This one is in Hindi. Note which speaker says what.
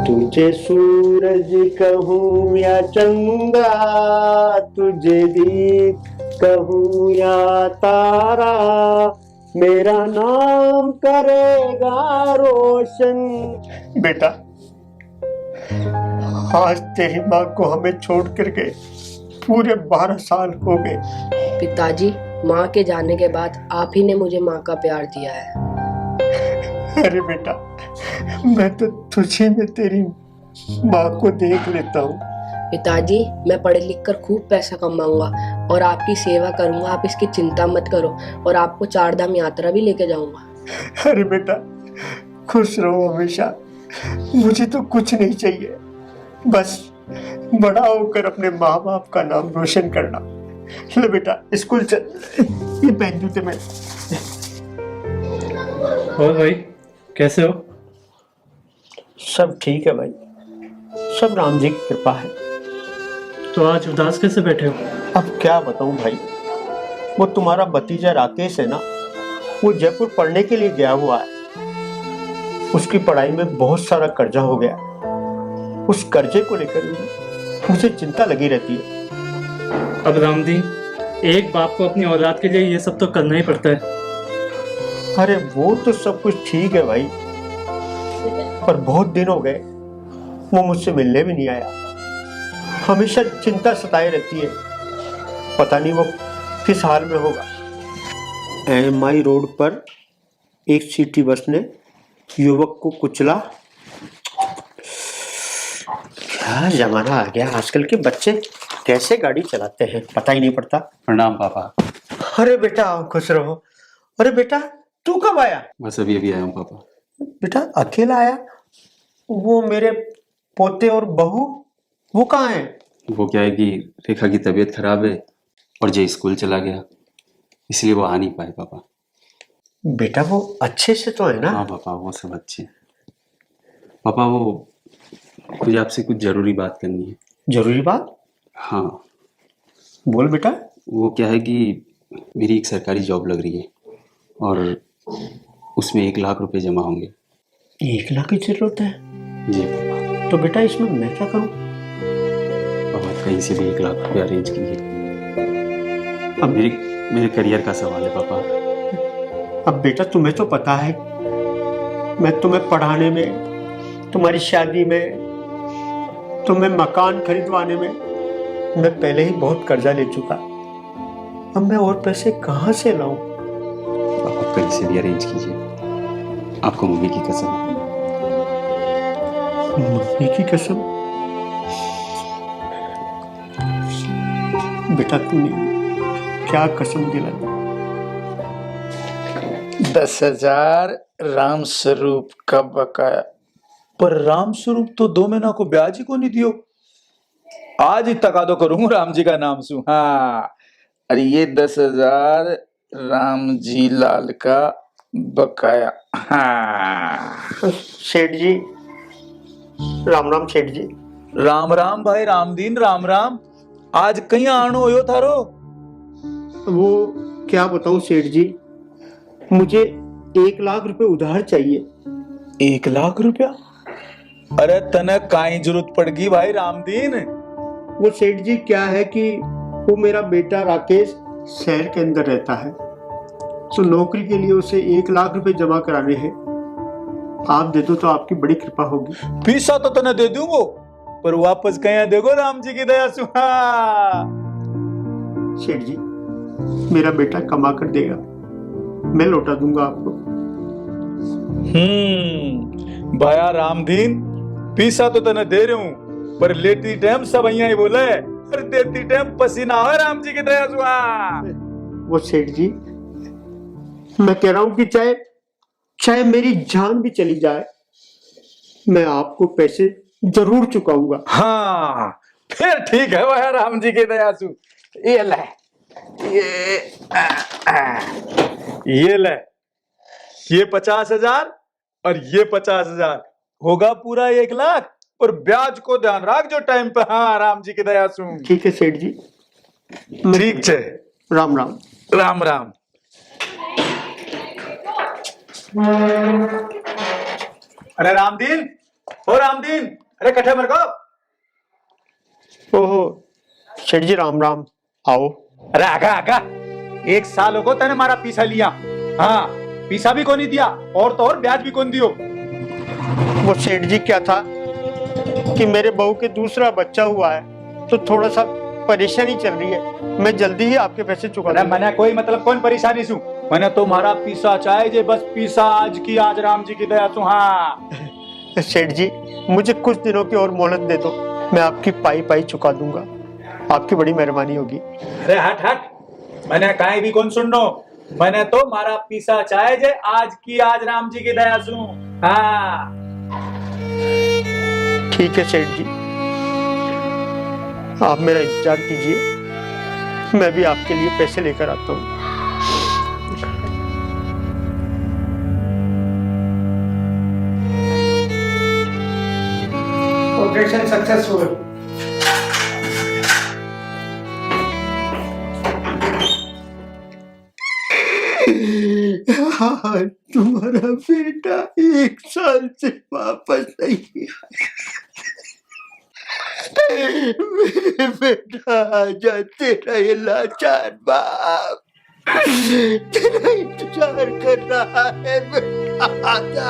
Speaker 1: तुझे सूरज कहूँ या चंदा, तुझे दीप कहूँ या तारा, मेरा नाम करेगा रोशन। बेटा, आज तेरी माँ को हमें छोड़ कर गए पूरे 12 साल हो गए।
Speaker 2: पिताजी, माँ के जाने के बाद आप ही ने मुझे माँ का प्यार दिया है।
Speaker 1: अरे बेटा, मैं तो तुझे में तेरी माँ को देख लेता हूँ।
Speaker 2: पिताजी, मैं पढ़ लिख कर खूब पैसा कमाऊंगा और आपकी सेवा करूंगा, आप इसकी चिंता मत करो, और आपको 4 धाम यात्रा भी लेके जाऊंगा।
Speaker 1: अरे बेटा, खुश रहो हमेशा, मुझे तो कुछ नहीं चाहिए, बस बड़ा होकर अपने माँ बाप का नाम रोशन करना। ले बेटा, स्कूल चल, ये पहन जूते में।
Speaker 3: और भाई कैसे हो?
Speaker 1: सब ठीक है भाई, सब राम जी की कृपा है।
Speaker 3: तो आज उदास कैसे बैठे हो?
Speaker 1: अब क्या बताऊं भाई, वो तुम्हारा भतीजा राकेश है ना, वो जयपुर पढ़ने के लिए गया हुआ है। उसकी पढ़ाई में बहुत सारा कर्जा हो गया। उस कर्जे को लेकर मुझे चिंता लगी रहती है।
Speaker 3: अब रामदीन, एक बाप को अपनी औलाद के लिए ये सब तो करना ही पड़ता है।
Speaker 1: अरे वो तो सब कुछ ठीक है भाई, पर बहुत दिन हो गए वो मुझसे मिलने भी नहीं आया। हमेशा चिंता सताए रहती है, पता नहीं वो किस हाल में होगा। एमआई रोड पर एक सिटी बस ने युवक को कुचला। क्या जमाना आ गया, आजकल के बच्चे कैसे गाड़ी चलाते हैं पता ही नहीं पड़ता।
Speaker 4: प्रणाम पापा।
Speaker 1: अरे बेटा, खुश रहो। अरे बेटा, तू कब आया?
Speaker 4: बस अभी अभी आया हूँ पापा।
Speaker 1: बेटा अकेला आया? वो मेरे पोते और बहू, वो कहाँ हैं?
Speaker 4: वो क्या है कि रेखा की तबीयत खराब है और जय स्कूल चला गया, इसलिए वो आ नहीं पाए पापा।
Speaker 1: बेटा वो अच्छे से तो है ना?
Speaker 4: हाँ पापा, वो सब अच्छे। पापा वो मुझे आपसे कुछ जरूरी बात करनी है।
Speaker 1: जरूरी बात?
Speaker 4: हाँ।
Speaker 1: बोल बेटा।
Speaker 4: वो क्या है कि मेरी एक सरकारी जॉब लग रही है और उसमें 1 लाख रुपए जमा होंगे।
Speaker 1: 1 लाख की जरूरत है?
Speaker 4: जी पापा।
Speaker 1: तो बेटा इसमें मैं क्या करूं?
Speaker 4: पापा कहीं से भी 1 लाख रुपए अरेंज कीजिए। अब मेरे करियर का सवाल है पापा।
Speaker 1: अब बेटा तुम्हें तो पता है, मैं तुम्हें पढ़ाने में, तुम्हारी शादी में, तुम्हें मकान खरीदवाने में मैं पहले ही बहुत कर्जा ले चुका। अब मैं और पैसे कहाँ से लाऊं?
Speaker 4: पापा कहीं से भी अरेंज कीजिए, आपको मम्मी की कसम।
Speaker 1: मम्मी की कसम? बेटा तूने क्या कसम दिलाई?
Speaker 5: 10,000 राम स्वरूप का बकाया। पर राम स्वरूप तो 2 महीना को ब्याज ही को नहीं दियो। आज ही तकादो करूंगा राम जी का नाम सु। हाँ, अरे ये 10,000 राम जी लाल का बकाया। हाँ
Speaker 1: सेठ जी, राम राम सेठ जी।
Speaker 5: राम राम भाई रामदीन, राम राम। आज कहीं आनो हो थारो?
Speaker 1: वो क्या बताऊं सेठ जी, मुझे 1 लाख रुपए उधार चाहिए।
Speaker 5: 1 लाख रुपया? अरे तने काई जरूरत पड़गी भाई रामदीन?
Speaker 1: वो सेठ जी क्या है कि वो मेरा बेटा राकेश शहर के अंदर रहता है, तो नौकरी के लिए उसे 1 लाख रुपए जमा कराने हैं। आप दे दो तो आपकी बड़ी कृपा होगी।
Speaker 5: पैसा तो तने दे दूंगो, पर वापस कहीं देखो राम जी की दया से।
Speaker 1: सेठ जी, मेरा बेटा कमा कर देगा, मैं लौटा दूंगा आपको।
Speaker 5: भाया रामदीन, पैसा तो तने दे रहा हूं, पर लेती टाइम सब ही बोले, पर देती टाइम पसीना हो राम जी की दया से।
Speaker 1: वो सेठ जी, मैं कह रहा हूं कि चाहे मेरी जान भी चली जाए, मैं आपको पैसे जरूर चुकाऊंगा।
Speaker 5: हाँ फिर ठीक है भाया राम जी की दया से। ये ले, ये ले, ये 50,000 और ये 50,000 होगा पूरा 1 लाख। और ब्याज को ध्यान रख जो टाइम पे। हाँ राम जी की दया से।
Speaker 1: ठीक है सेठ जी।
Speaker 5: ठीक है,
Speaker 1: राम राम।
Speaker 5: राम राम। अरे रामदीन, हो रामदीन, अरे कठे मर को।
Speaker 1: ओहो सेठ जी राम राम, आओ।
Speaker 5: अरे आगा आगा, 1 साल हो गो तने मारा पीसा लिया। हाँ, पीसा भी कोनी दिया और तो और ब्याज भी कोन दियो।
Speaker 1: वो सेठ जी क्या था कि मेरे बहू के दूसरा बच्चा हुआ है तो थोड़ा सा परेशानी चल रही है, मैं जल्दी ही आपके पैसे चुका
Speaker 5: अरे
Speaker 1: दूंगा।
Speaker 5: मैंने कोई मतलब कौन परेशानी सु, मैंने तुम्हारा पीसा चाहे जे बस पीसा आज की आज राम जी की दया सु। हाँ
Speaker 1: सेठ जी मुझे कुछ दिनों की और मोहलत दे दो, मैं आपकी पाई पाई चुका दूंगा, आपकी बड़ी मेहरबानी होगी।
Speaker 5: अरे हट हट, मैंने कहीं भी कौन सुननो, मैंने तो मारा पीसा चाहे जे आज की आज राम जी की दया सु। हाँ
Speaker 1: ठीक है सेठ जी, आप मेरा इंतजार कीजिए, मैं भी आपके लिए पैसे लेकर आता हूँ।
Speaker 6: Operation successful.
Speaker 1: हाँ, तुम्हारा बेटा 1 साल से वापस नहीं आया। मेरे बेटा आजा, तेरा ये लाचार बाप तेरा इंतजार कर रहा है, बेटा आजा।